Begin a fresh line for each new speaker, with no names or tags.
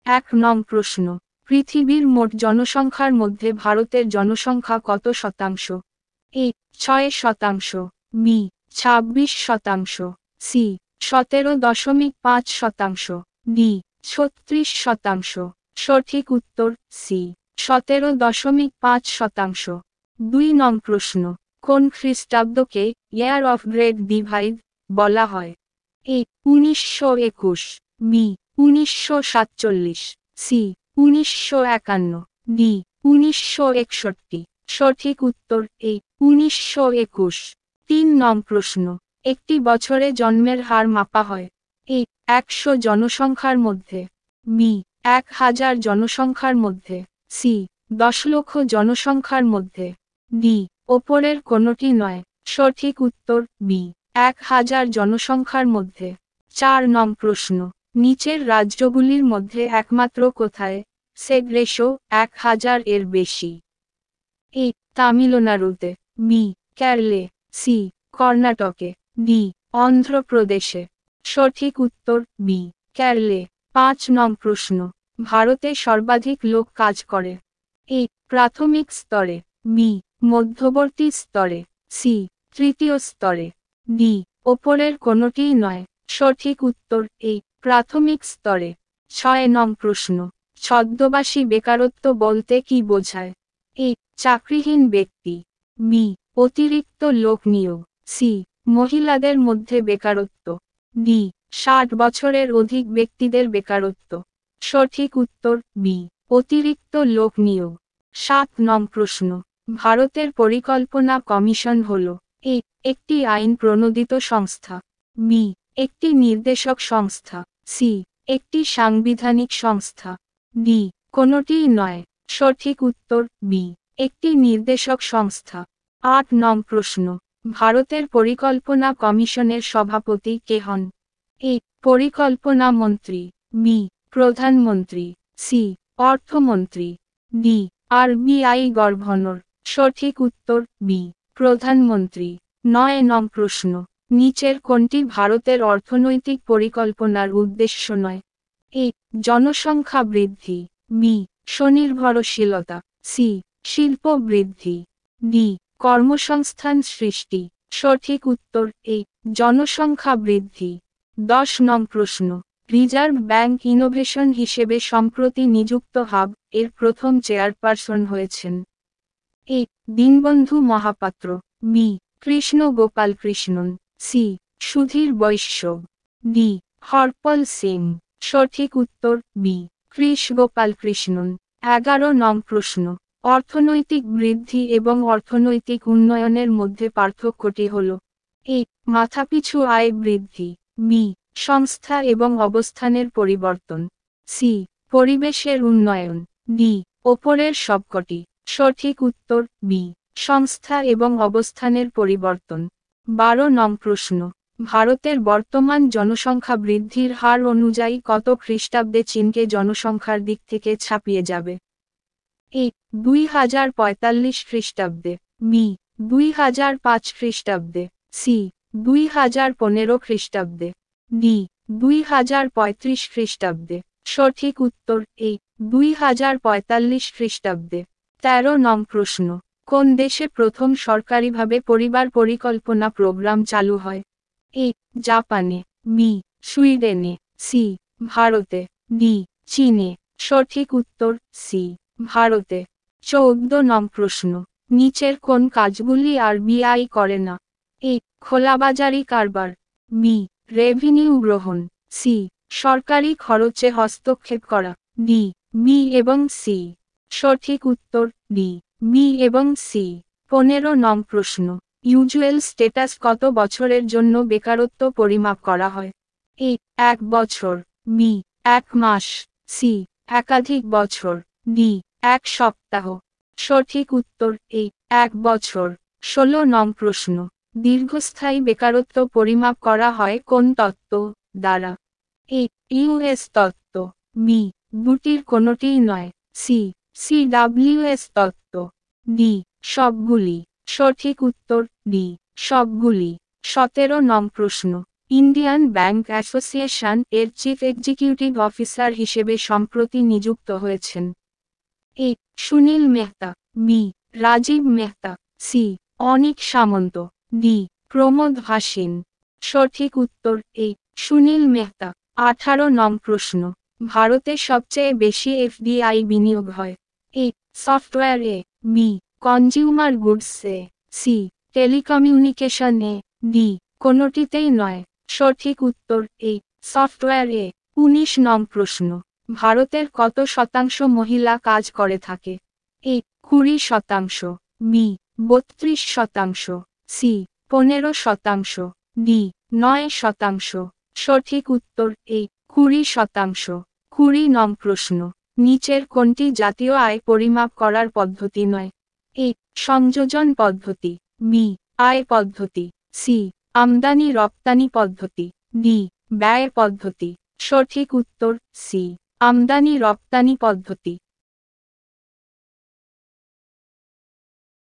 এক নং প্রশ্ন, পৃথিবীর মোট জনসংখ্যার মধ্যে ভারতের জনসংখ্যা কত শতাংশ? এ 6%, বি 26%, সি 17.5%, ডি 36%। সঠিক উত্তর সি 17.5%। 2 নং প্রশ্ন, কোন খ্রিস্টাব্দকে ইয়ার অফ গ্রেট ডিভাইড বলা হয়? এ 1921, বি 1947, সি 1951, ডি 1961। সঠিক উত্তর এ 1921। 3 নং প্রশ্ন, একটি বছরে জন্মের হার মাপা হয়? এ 100 জনসংখ্যার মধ্যে, বি 1000 জনসংখ্যার মধ্যে, সি 10 লক্ষ জনসংখ্যার মধ্যে, ডি ওপরের কোনটি নয়। সঠিক উত্তর বি 1000 জনসংখ্যার মধ্যে। 4 নং প্রশ্ন, নিচের রাজ্যগুলির মধ্যে একমাত্র কোথায় সেড রেশো 1000 এর বেশি? এ তামিলনাড়ুতে, বি কেরলে, সি কর্ণাটকে, ডি অন্ধ্রপ্রদেশে। সঠিক উত্তর বি কেরলে। 5 নং প্রশ্ন, ভারতে সর্বাধিক লোক কাজ করে? এ প্রাথমিক স্তরে, বি মধ্যবর্তী স্তরে, সি তৃতীয় স্তরে, ডি ওপরের কোনটিই নয়। সঠিক উত্তর এ প্রাথমিক স্তরে। 6 নং প্রশ্ন, ছদ্মবেশী বেকারত্ব বলতে কি বোঝায়? এ চাকরিহীন ব্যক্তি, বি অতিরিক্ত লোক নিয়োগ, সি মহিলাদের মধ্যে বেকারত্ব, ডি 60 বছরের অধিক ব্যক্তিদের বেকারত্ব। সঠিক উত্তর বি অতিরিক্ত লোক নিয়োগ। 7 নং প্রশ্ন, ভারতের পরিকল্পনা কমিশন হল? এ একটি আইন প্রণোদিত সংস্থা, বি একটি নির্দেশক সংস্থা, সি একটি সাংবিধানিক সংস্থা, ডি কোনটিই নয়। সঠিক উত্তর বি একটি নির্দেশক সংস্থা। 8 নং প্রশ্ন, ভারতের পরিকল্পনা কমিশনের সভাপতি কে হন? এ পরিকল্পনা মন্ত্রী, বি প্রধানমন্ত্রী, সি অর্থমন্ত্রী, ডি আরবিআই গভর্নর। সঠিক উত্তর বি প্রধানমন্ত্রী। 9 নং প্রশ্ন, নিচের কোনটি ভারতের অর্থনৈতিক পরিকল্পনার উদ্দেশ্য নয়? এ জনসংখ্যা বৃদ্ধি, বি স্বনির্ভরশীলতা, সি শিল্প বৃদ্ধি, ডি কর্মসংস্থান সৃষ্টি। সঠিক উত্তর এ জনসংখ্যা বৃদ্ধি। 10 নং প্রশ্ন, রিজার্ভ ব্যাংক ইনোভেশন হিসেবে সম্প্রতি নিযুক্ত হাব এর প্রথম চেয়ারপারসন হয়েছেন? এ দীনবন্ধু মহাপাত্র, বি কৃষ্ণ গোপাল কৃষ্ণন, সি সুধীর বৈশ্য, ডি হরপল সিং। সঠিক উত্তর বি কৃষ গোপাল কৃষ্ণন। 11 নং প্রশ্ন, অর্থনৈতিক বৃদ্ধি এবং অর্থনৈতিক উন্নয়নের মধ্যে পার্থক্যটি হল? এ মাথাপিছু আয় বৃদ্ধি, বি সংস্থা এবং অবস্থানের পরিবর্তন, সি পরিবেশের উন্নয়ন, ডি ওপরের সবকটি। সঠিক উত্তর বি সংস্থা এবং অবস্থানের পরিবর্তন। 12 নং প্রশ্ন, ভারতের বর্তমান জনসংখ্যা বৃদ্ধির হার অনুযায়ী কত খ্রিস্টাব্দে চীনকে জনসংখ্যার দিক থেকে ছাপিয়ে যাবে? এ 2045 খ্রিস্টাব্দে, বি 2005 খ্রিস্টাব্দে, সি 2015 খ্রিস্টাব্দে, ডি 2035 খ্রিস্টাব্দে। সঠিক উত্তর এ 2045 খ্রিস্টাব্দে। 13 নং প্রশ্ন, কোন দেশে প্রথম সরকারিভাবে পরিবার পরিকল্পনা প্রোগ্রাম চালু হয়? এ জাপানে, বি সুইডেনে, সি ভারতে, ডি চীনে। সঠিক উত্তর সি ভারতে। 14 নং প্রশ্ন, নিচের কোন কাজগুলি আরবিআই করে না? এ খোলাবাজারি কারবার, বি রেভিনিউ গ্রহণ, সি সরকারি খরচে হস্তক্ষেপ করা, ডি বি এবং সি। সঠিক উত্তর ডি বি এবং সি। 15 নং প্রশ্ন, ইউজুয়াল স্ট্যাটাস কত বছরের জন্য বেকারত্ব পরিমাপ করা হয়? এ 1 বছর, বি 1 মাস, সি একাধিক বছর, ডি 1 সপ্তাহ। সঠিক উত্তর এ 1 বছর। 16 নং প্রশ্ন, দীর্ঘস্থায়ী বেকারত্ব পরিমাপ করা হয় কোন তত্ত্ব দ্বারা? এ ইউএস তত্ত্ব, বি দুটির কোনটিই নয়, সি সিডব্লিউএস তত্ত্ব, ডি সবগুলি। সঠিক উত্তর ডি সবগুলি। 17 নং প্রশ্ন, ইন্ডিয়ান ব্যাংক অ্যাসোসিয়েশন এর চিফ এক্সিকিউটিভ অফিসার হিসেবে সম্প্রতি নিযুক্ত হয়েছেন? এ সুনীল মেহতা, বি রাজীব মেহতা, সি অনিক সামন্ত, ডি প্রমোদ হাসিন। সঠিক উত্তর এ সুনীল মেহতা। 18 নং প্রশ্ন, ভারতে সবচেয়ে বেশি এফডিআই বিনিয়োগ হয়? এ সফটওয়্যারে, বি কনজিউমার গুডসে, সি টেলিকমিউনিকেশনে, ডি কোনোটিতেই নয়। সঠিক উত্তর এ সফটওয়্যারে। 19 নং প্রশ্ন, ভারতের কত শতাংশ মহিলা কাজ করে থাকে? এ 20%, বি 32%, সি 15%, ডি 9%। সঠিক উত্তর এ 20%। 20 নং প্রশ্ন, নিচের কোনটি জাতীয় আয় পরিমাপ করার পদ্ধতি নয়? এ সংযোজন পদ্ধতি, বি আয় পদ্ধতি, সি আমদানি রপ্তানি পদ্ধতি, ডি ব্যয় পদ্ধতি। সঠিক উত্তর সি আমদানি রপ্তানি পদ্ধতি।